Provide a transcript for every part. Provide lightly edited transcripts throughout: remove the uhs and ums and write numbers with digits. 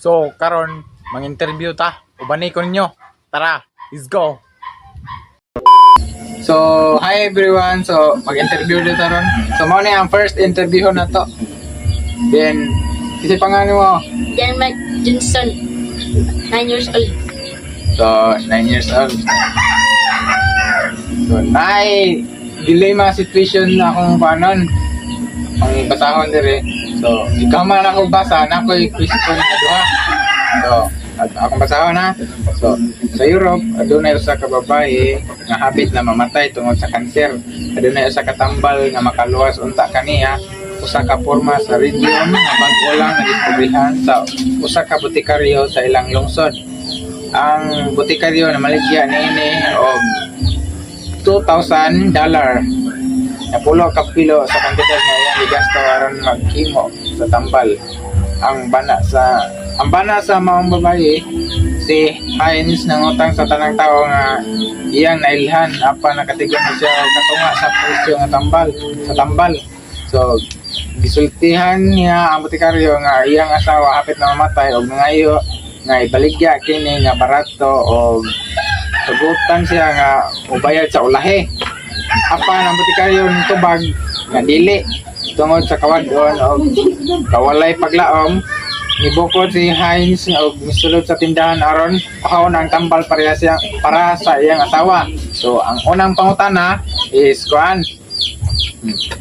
So karon mang-interview ta. Ubanay ko ninyo. Tara, let's go. So, hi everyone. So, mag-interview dito ron. So, mao ni ang first interview na to. Then, kasi pangalan mo? Jan Mike Johnson, 9 years old. So, 9 years old. So, dilemma situation na akong panon. Ang basahon dire. So, ikaw man ako basa, na ako'y question na duha. So, akong basahon ha. So, sa Europe, adunay usa ka babae nga hapit na mamatay tungod sa kanser. Adunay usa ka tambal nga makaluwas unta kaniya. Usa ka porma sa radium nga bag-o lang nadiskubrihan sa usa ka botikaryo sa ilang lungsod. Ang botikaryo na maligya niini og $2,000 na pulo ka kilo sa kantidad nga iyang gigasto aron maghimo sa tambal. Ang bana sa maong babae si Heinz nangutang sa tanang tao nga iyang nailhan apan nakatigom na siya katunga sa presyo nga tambal. So gisultihan niya ang botikaryo nga iyang asawa hapit na mamatay og nangayo nga ibaligya kini nga barato og tugutan siya nga ubayad sa ulahi. Apan ang botikaryo nitubag nga dili tungod sa kawadon og kawalay paglaom nibukod si Heinz og misulod sa tindahan aron pakaon ang tambal para sa iyang asawa. So ang unang pangutana is kuan,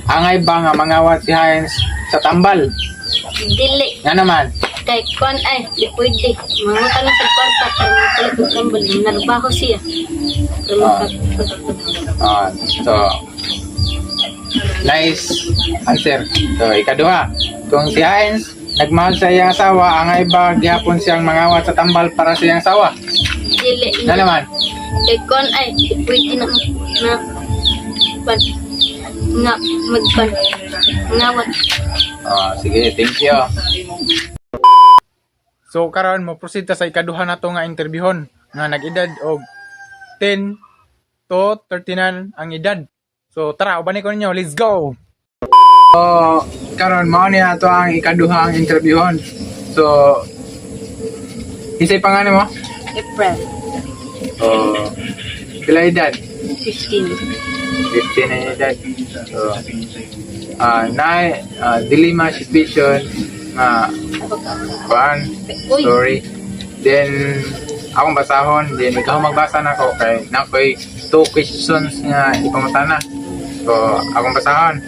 angay ba nga mangawat si Heinz sa tambal? Dili. Nga naman. Kay kon ay, di pwede. Mangutan na sa kwarta para makalit ng tambal. Narbaho siya. So nice answer. So ikaduha, kung si Heinz nagmahal sa iyang asawa, angay ba gihapon siyang mangawat sa tambal para sa iyang asawa? Dili. Nga naman. Kay kon ay, di pwede ngawat. Sige, thank you. So karon mo proceed ta sa ikaduha nato nga interviewon nga nag-edad og 10 to 39 ang edad. So tara, ubanay ko ninyo, let's go. So karon mao ni ato ang ikaduha ang interviewon. So isay pangalan mo? April. Pila edad? 15. 15 na edad. So dilemma situation nga story. Then akong basahon, then ikaw magbasa na ako kay nakoy 2 questions nga ipangutana. So akong basahon.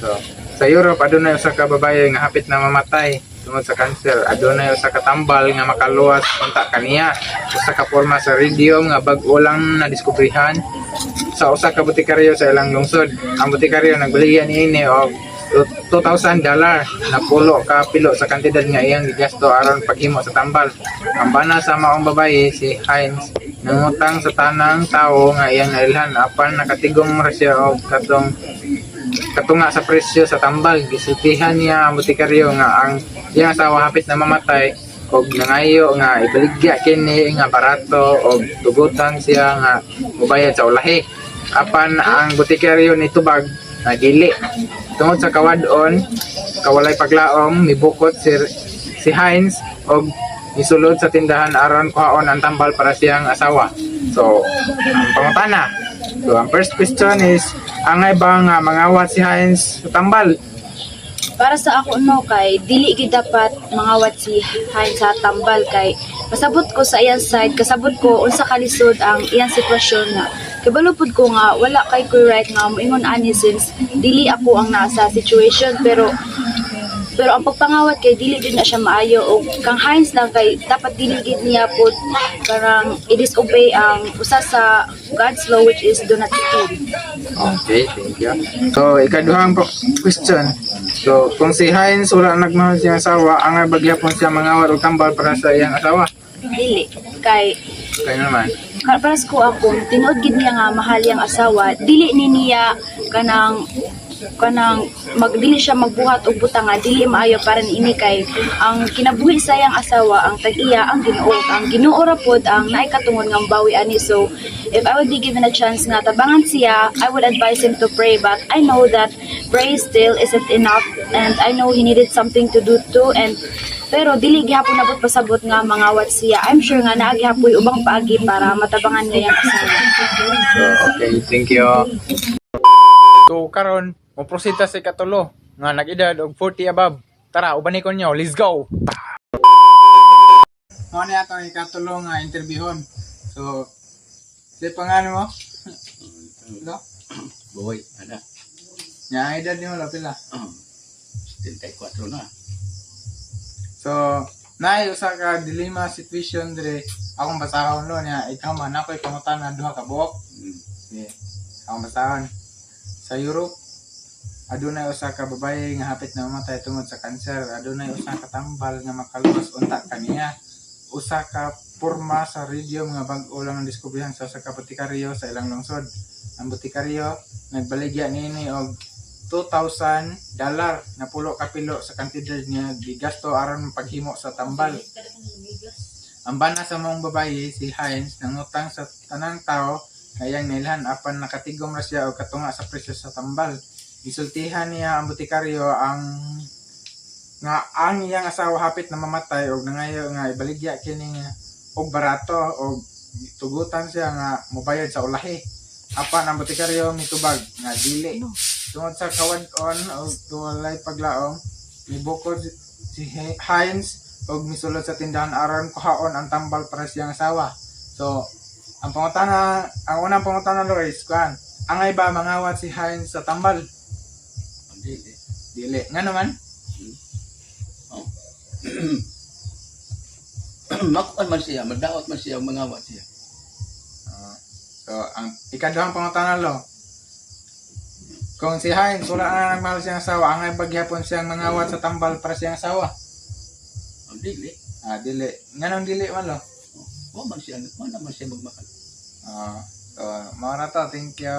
So sa Europe adunay usa ka babaye nga hapit na mamatay tungod sa kanser. Adunay usa ka tambal nga makaluwas unta kaniya. Usa ka porma sa radium nga bag-o lang nadiskubrihan sa usa ka botikaryo sa ilang lungsod. Ang botikaryo nagbaligya niini og $2,000 na pulo ka pilo sa kantidad nga iyang gigasto aron paghimo sa tambal. Ang bana sa maong babae si Heinz nangutang sa tanang tawo nga iyang nailhan apan nakatigom ra siya og katunga sa presyo sa tambal. Gisultihan niya ang botikaryo nga ang iyang asawa hapit na mamatay og nangayo nga ibaligya kini nga barato og tugutan siya nga mubayad sa ulahi. Apan ang botikaryo nitubag na dili tungod sa kawadon kawalay paglaom mibukot si Heinz og misulod sa tindahan aron kuhaon ang tambal para siyang asawa. So ang pangutana, so ang first question is angay ba nga mangawat si Heinz sa tambal? Para sa ako no kay dili gid dapat mangawat si Heinz sa tambal kay pasabot ko sa iyang side, kasabot ko unsa kalisod ang iyang sitwasyon nga kabalupod ko nga wala kay ko right nga moingon ani since dili ako ang nasa situation pero ang pagpangawat kay dili gid na siya maayo og kang Heinz lang kay dapat dili gid niya pud karang i-disobey ang usa sa God's law which is do not kill. Okay, thank you. So ikaduhang question. So kung si Heinz wala nagmahal siyang asawa, angay bagyapon siya mangawat og tambal para sa iyang asawa? Dili kay naman. Paras ko ako, tinuod gid niya nga mahal yang asawa, dili ni niya kanang kanang magdili siya magbuhat og butang nga dili maayo para niini kay ang kinabuhi sa iyang asawa ang tag-iya ang Ginoo. Ang Ginoo ra pod ang naay katungod nga bawi ani. So if I would be given a chance nga tabangan siya, I would advise him to pray, but I know that pray still isn't enough, and I know he needed something to do too. And pero dili gihapon nabot pasabot nga mangawat siya. I'm sure nga naa gihapoy ubang paagi para matabangan niya yung asawa. So, okay, thank you. So, karon, mo prosita sa ikatulo nga nag-edad og 40 above. Tara, ubanikon nyo, let's go! Ano niya itong ikatulo nga interviewon. So, si pangalan mo? No? Boy, ada. Nga edad niyo wala pila. 74 na. So, naay usa ka dilema situation dire akong basahon lo niya ikaw man ako'y pangutan na duha ka buok. Okay. Akong basahon. Sa Europe, adunay usa ka babae nga hapit na mamatay tungod sa kanser. Adunay usa ka tambal nga makaluwas unta kaniya. Usa ka porma sa radium nga bag-o lang ang diskubrihan sa usa ka botikaryo sa ilang lungsod. Ang botikaryo nagbaligya niini og $2,000 na pulo kapilo sa kantidad niya gigasto aron paghimo sa tambal. Ang bana sa mong babayi si Hines nangutang sa tanang tao kayang nilhan apan nakatigom ra siya og katunga sa presyo sa tambal. Gisultihan niya ang botikaryo ang iyang asawa hapit na mamatay og nangayo nga ibaligya kini nga og barato og tugutan siya nga mobayad sa ulahi. Apan ang botikaryo mitubag nga dili. Tungod sa kawad-on o walay paglaom, mibukod si Hines o misulod sa tindahan aron kuhaon ang tambal para siyang asawa. So, ang unang pangutana Loris, angay ba mangawat si Hines sa tambal? Dili. Dili. Nga naman? Oh. Makuan man siya, madaot man siya, mangawat siya. So, ang ikaduhang pangutana lo, kung si Hines wala na nagmahal siyang asawa, angay bagyapon siyang mangawat sa tambal para siyang asawa? Dili. Dili. Nga nang dili man lo? Wa man siya magmakal. So, mauna to. Thank you.